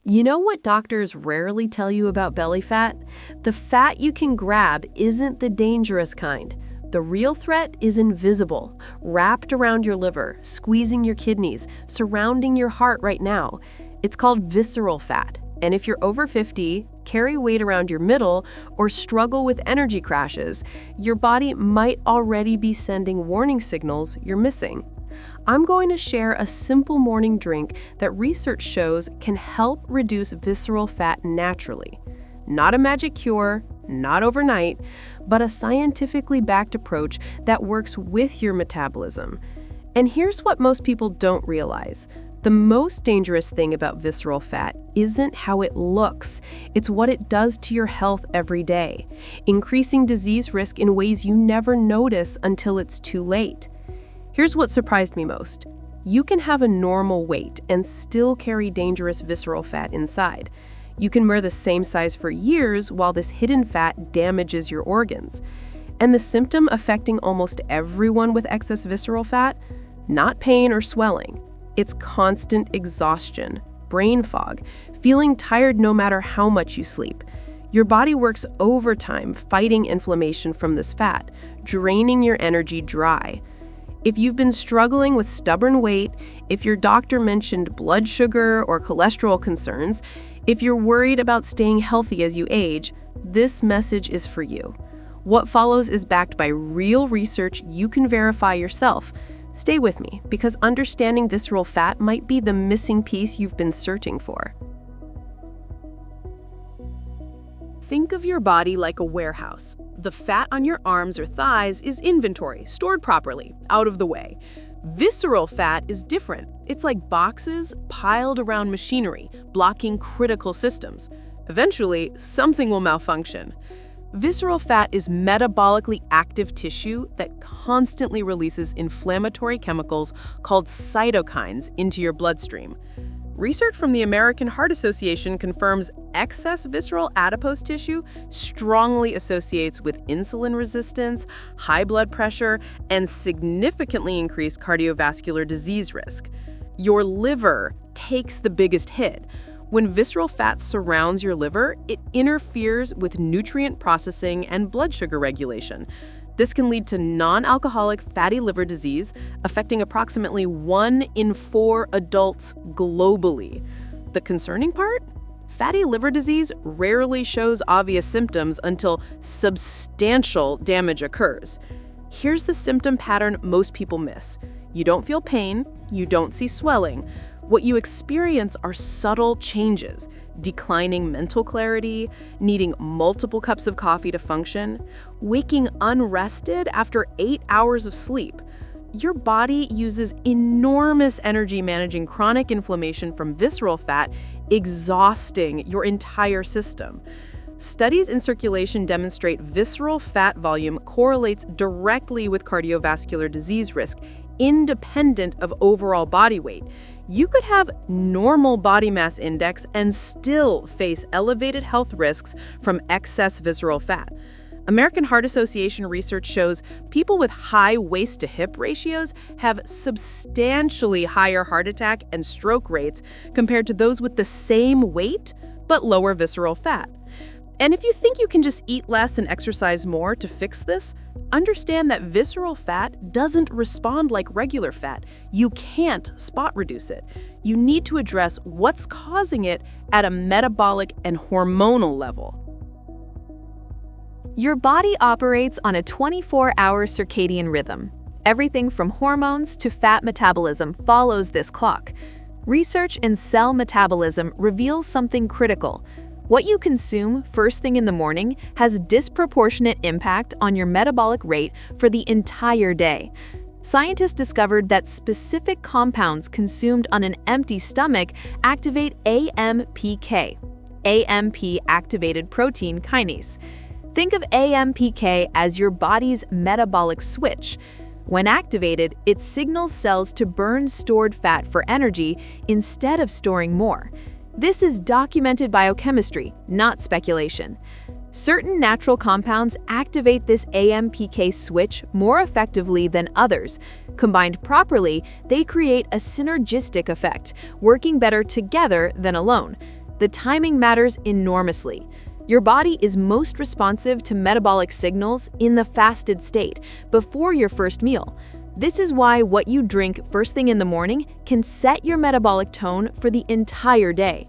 You know what doctors rarely tell you about belly fat? The fat you can grab isn't the dangerous kind. The real threat is invisible, wrapped around your liver, squeezing your kidneys, surrounding your heart right now. It's called visceral fat. And if you're over 50, carry weight around your middle, or struggle with energy crashes, your body might already be sending warning signals you're missing. I'm going to share a simple morning drink that research shows can help reduce visceral fat naturally. Not a magic cure, not overnight, but a scientifically backed approach that works with your metabolism. And here's what most people don't realize. The most dangerous thing about visceral fat isn't how it looks, it's what it does to your health every day, increasing disease risk in ways you never notice until it's too late. Here's what surprised me most. You can have a normal weight and still carry dangerous visceral fat inside. You can wear the same size for years while this hidden fat damages your organs. And the symptom affecting almost everyone with excess visceral fat? Not pain or swelling. It's constant exhaustion, brain fog, feeling tired no matter how much you sleep. Your body works overtime fighting inflammation from this fat, draining your energy dry. If you've been struggling with stubborn weight, if your doctor mentioned blood sugar or cholesterol concerns, if you're worried about staying healthy as you age, this message is for you. What follows is backed by real research you can verify yourself. Stay with me, because understanding visceral fat might be the missing piece you've been searching for. Think of your body like a warehouse. The fat on your arms or thighs is inventory, stored properly, out of the way. Visceral fat is different. It's like boxes piled around machinery, blocking critical systems. Eventually, something will malfunction. Visceral fat is metabolically active tissue that constantly releases inflammatory chemicals called cytokines into your bloodstream. Research from the American Heart Association confirms excess visceral adipose tissue strongly associates with insulin resistance, high blood pressure, and significantly increased cardiovascular disease risk. Your liver takes the biggest hit. When visceral fat surrounds your liver, it interferes with nutrient processing and blood sugar regulation. This can lead to non-alcoholic fatty liver disease, affecting approximately 1 in 4 adults globally. The concerning part? Fatty liver disease rarely shows obvious symptoms until substantial damage occurs. Here's the symptom pattern most people miss. You don't feel pain, you don't see swelling. What you experience are subtle changes, declining mental clarity, needing multiple cups of coffee to function, waking unrested after 8 hours of sleep. Your body uses enormous energy managing chronic inflammation from visceral fat, exhausting your entire system. Studies in circulation demonstrate visceral fat volume correlates directly with cardiovascular disease risk, independent of overall body weight. You could have normal body mass index and still face elevated health risks from excess visceral fat. American Heart Association research shows people with high waist-to-hip ratios have substantially higher heart attack and stroke rates compared to those with the same weight but lower visceral fat. And if you think you can just eat less and exercise more to fix this, understand that visceral fat doesn't respond like regular fat. You can't spot reduce it. You need to address what's causing it at a metabolic and hormonal level. Your body operates on a 24-hour circadian rhythm. Everything from hormones to fat metabolism follows this clock. Research in cell metabolism reveals something critical. What you consume first thing in the morning has disproportionate impact on your metabolic rate for the entire day. Scientists discovered that specific compounds consumed on an empty stomach activate AMPK, AMP-activated protein kinase. Think of AMPK as your body's metabolic switch. When activated, it signals cells to burn stored fat for energy instead of storing more. This is documented biochemistry, not speculation. Certain natural compounds activate this AMPK switch more effectively than others. Combined properly, they create a synergistic effect, working better together than alone. The timing matters enormously. Your body is most responsive to metabolic signals in the fasted state, before your first meal. This is why what you drink first thing in the morning can set your metabolic tone for the entire day.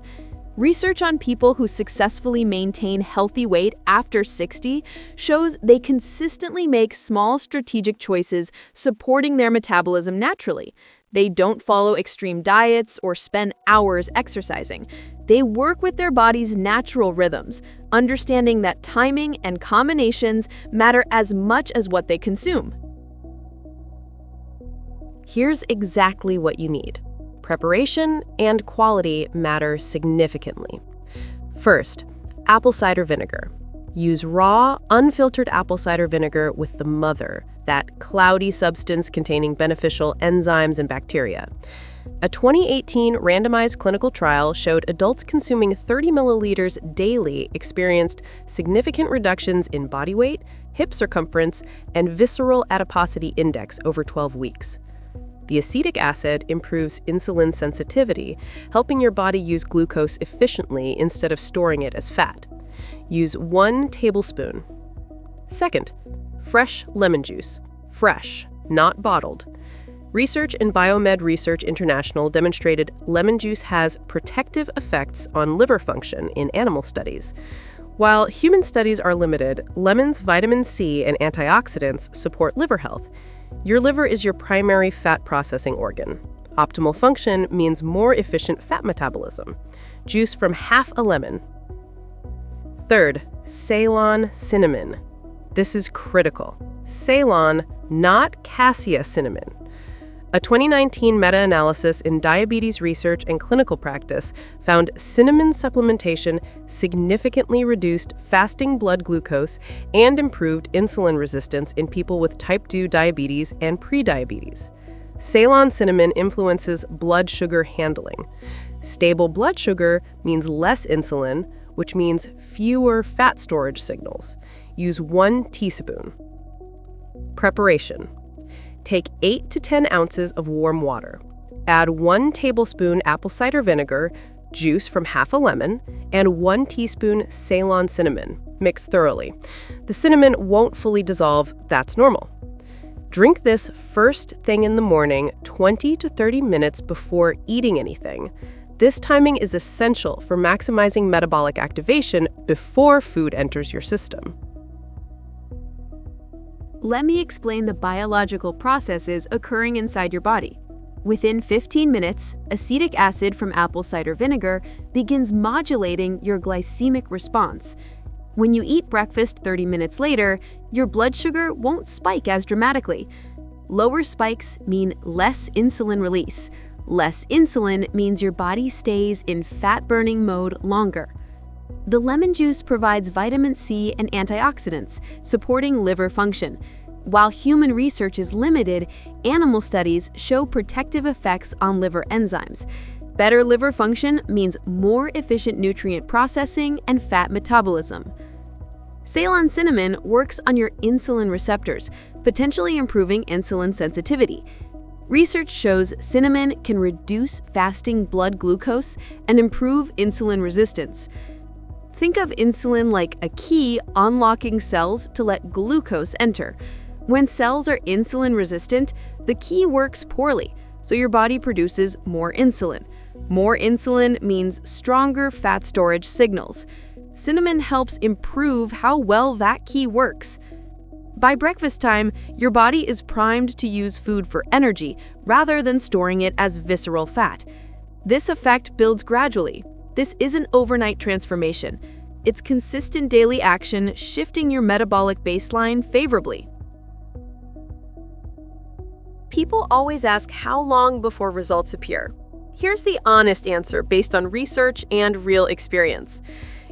Research on people who successfully maintain healthy weight after 60 shows they consistently make small strategic choices supporting their metabolism naturally. They don't follow extreme diets or spend hours exercising. They work with their body's natural rhythms, understanding that timing and combinations matter as much as what they consume. Here's exactly what you need. Preparation and quality matter significantly. First, apple cider vinegar. Use raw, unfiltered apple cider vinegar with the mother, that cloudy substance containing beneficial enzymes and bacteria. A 2018 randomized clinical trial showed adults consuming 30 milliliters daily experienced significant reductions in body weight, hip circumference, and visceral adiposity index over 12 weeks. The acetic acid improves insulin sensitivity, helping your body use glucose efficiently instead of storing it as fat. Use 1 tablespoon. Second, fresh lemon juice. Fresh, not bottled. Research in Biomed Research International demonstrated lemon juice has protective effects on liver function in animal studies. While human studies are limited, lemon's vitamin C and antioxidants support liver health. Your liver is your primary fat processing organ. Optimal function means more efficient fat metabolism. Juice from half a lemon. Third, Ceylon cinnamon. This is critical. Ceylon, not cassia cinnamon. A 2019 meta-analysis in diabetes research and clinical practice found cinnamon supplementation significantly reduced fasting blood glucose and improved insulin resistance in people with type 2 diabetes and prediabetes. Ceylon cinnamon influences blood sugar handling. Stable blood sugar means less insulin, which means fewer fat storage signals. Use 1 teaspoon. Preparation. Take 8 to 10 ounces of warm water. Add 1 tablespoon apple cider vinegar, juice from half a lemon, and 1 teaspoon Ceylon cinnamon. Mix thoroughly. The cinnamon won't fully dissolve, that's normal. Drink this first thing in the morning, 20 to 30 minutes before eating anything. This timing is essential for maximizing metabolic activation before food enters your system. Let me explain the biological processes occurring inside your body. Within 15 minutes, acetic acid from apple cider vinegar begins modulating your glycemic response. When you eat breakfast 30 minutes later, your blood sugar won't spike as dramatically. Lower spikes mean less insulin release. Less insulin means your body stays in fat-burning mode longer. The lemon juice provides vitamin C and antioxidants, supporting liver function. While human research is limited, animal studies show protective effects on liver enzymes. Better liver function means more efficient nutrient processing and fat metabolism. Ceylon cinnamon works on your insulin receptors, potentially improving insulin sensitivity. Research shows cinnamon can reduce fasting blood glucose and improve insulin resistance. Think of insulin like a key unlocking cells to let glucose enter. When cells are insulin resistant, the key works poorly, so your body produces more insulin. More insulin means stronger fat storage signals. Cinnamon helps improve how well that key works. By breakfast time, your body is primed to use food for energy rather than storing it as visceral fat. This effect builds gradually. This isn't overnight transformation. It's consistent daily action shifting your metabolic baseline favorably. People always ask how long before results appear. Here's the honest answer based on research and real experience.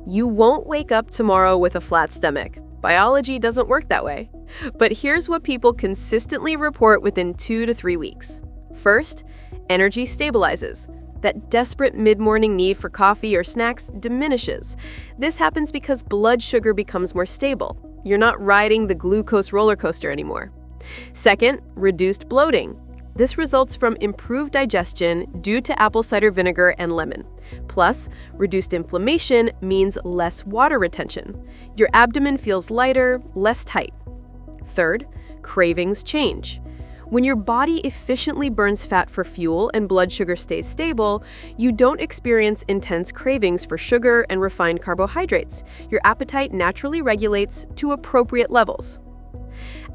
You won't wake up tomorrow with a flat stomach. Biology doesn't work that way. But here's what people consistently report within 2 to 3 weeks. First, energy stabilizes. That desperate mid-morning need for coffee or snacks diminishes. This happens because blood sugar becomes more stable. You're not riding the glucose roller coaster anymore. Second, reduced bloating. This results from improved digestion due to apple cider vinegar and lemon. Plus, reduced inflammation means less water retention. Your abdomen feels lighter, less tight. Third, cravings change. When your body efficiently burns fat for fuel and blood sugar stays stable, you don't experience intense cravings for sugar and refined carbohydrates. Your appetite naturally regulates to appropriate levels.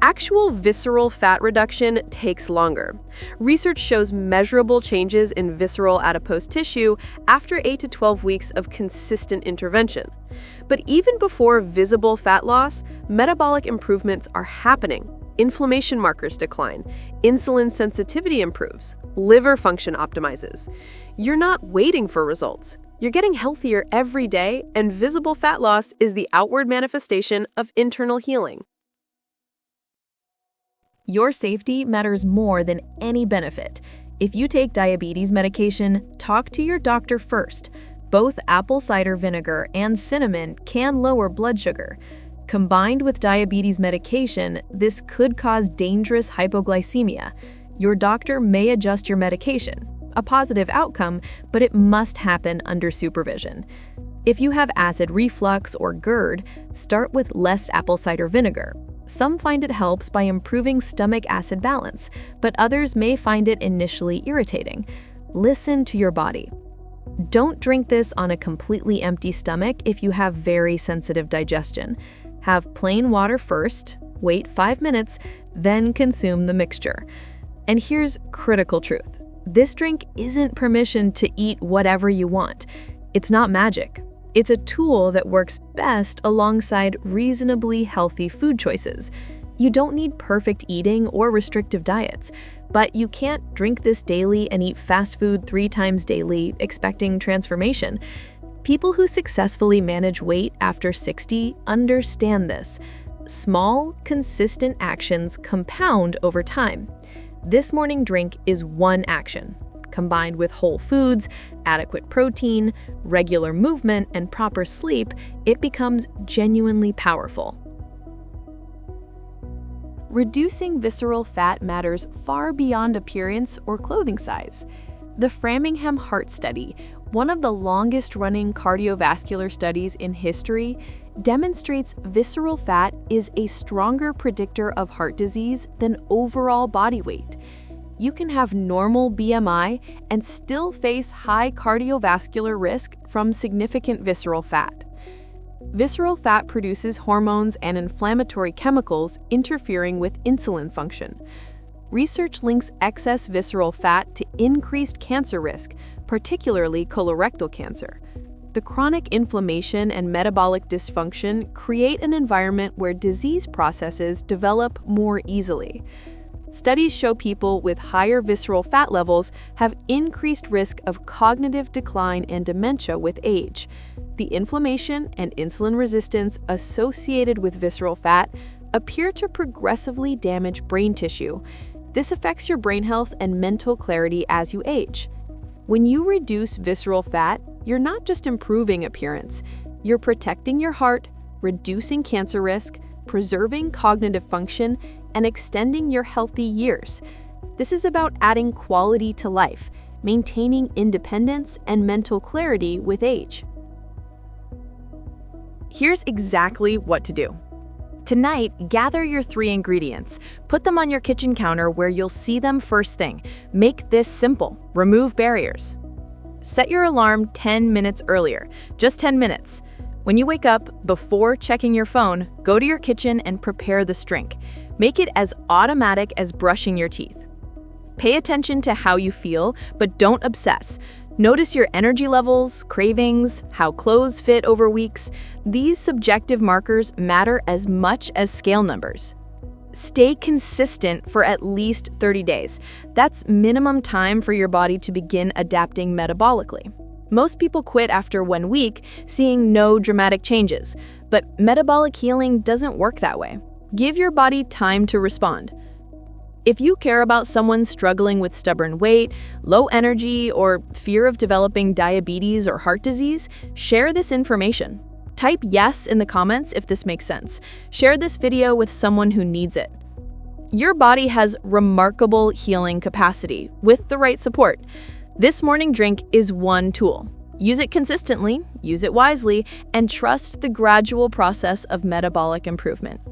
Actual visceral fat reduction takes longer. Research shows measurable changes in visceral adipose tissue after 8 to 12 weeks of consistent intervention. But even before visible fat loss, metabolic improvements are happening. Inflammation markers decline, insulin sensitivity improves, liver function optimizes. You're not waiting for results. You're getting healthier every day, and visible fat loss is the outward manifestation of internal healing. Your safety matters more than any benefit. If you take diabetes medication, talk to your doctor first. Both apple cider vinegar and cinnamon can lower blood sugar. Combined with diabetes medication, this could cause dangerous hypoglycemia. Your doctor may adjust your medication, a positive outcome, but it must happen under supervision. If you have acid reflux or GERD, start with less apple cider vinegar. Some find it helps by improving stomach acid balance, but others may find it initially irritating. Listen to your body. Don't drink this on a completely empty stomach if you have very sensitive digestion. Have plain water first, wait 5 minutes, then consume the mixture. And here's critical truth. This drink isn't permission to eat whatever you want. It's not magic. It's a tool that works best alongside reasonably healthy food choices. You don't need perfect eating or restrictive diets, but you can't drink this daily and eat fast food 3 times daily expecting transformation. People who successfully manage weight after 60 understand this. Small, consistent actions compound over time. This morning drink is one action. Combined with whole foods, adequate protein, regular movement, and proper sleep, it becomes genuinely powerful. Reducing visceral fat matters far beyond appearance or clothing size. The Framingham Heart Study, one of the longest-running cardiovascular studies in history, demonstrates visceral fat is a stronger predictor of heart disease than overall body weight. You can have normal BMI and still face high cardiovascular risk from significant visceral fat. Visceral fat produces hormones and inflammatory chemicals interfering with insulin function. Research links excess visceral fat to increased cancer risk, particularly colorectal cancer. The chronic inflammation and metabolic dysfunction create an environment where disease processes develop more easily. Studies show people with higher visceral fat levels have increased risk of cognitive decline and dementia with age. The inflammation and insulin resistance associated with visceral fat appear to progressively damage brain tissue. This affects your brain health and mental clarity as you age. When you reduce visceral fat, you're not just improving appearance, you're protecting your heart, reducing cancer risk, preserving cognitive function, and extending your healthy years. This is about adding quality to life, maintaining independence and mental clarity with age. Here's exactly what to do. Tonight, gather your 3 ingredients. Put them on your kitchen counter where you'll see them first thing. Make this simple. Remove barriers. Set your alarm 10 minutes earlier, just 10 minutes. When you wake up, before checking your phone, go to your kitchen and prepare this drink. Make it as automatic as brushing your teeth. Pay attention to how you feel, but don't obsess. Notice your energy levels, cravings, how clothes fit over weeks. These subjective markers matter as much as scale numbers. Stay consistent for at least 30 days. That's minimum time for your body to begin adapting metabolically. Most people quit after 1 week, seeing no dramatic changes, but metabolic healing doesn't work that way. Give your body time to respond. If you care about someone struggling with stubborn weight, low energy, or fear of developing diabetes or heart disease, share this information. Type yes in the comments if this makes sense. Share this video with someone who needs it. Your body has remarkable healing capacity with the right support. This morning drink is one tool. Use it consistently, use it wisely, and trust the gradual process of metabolic improvement.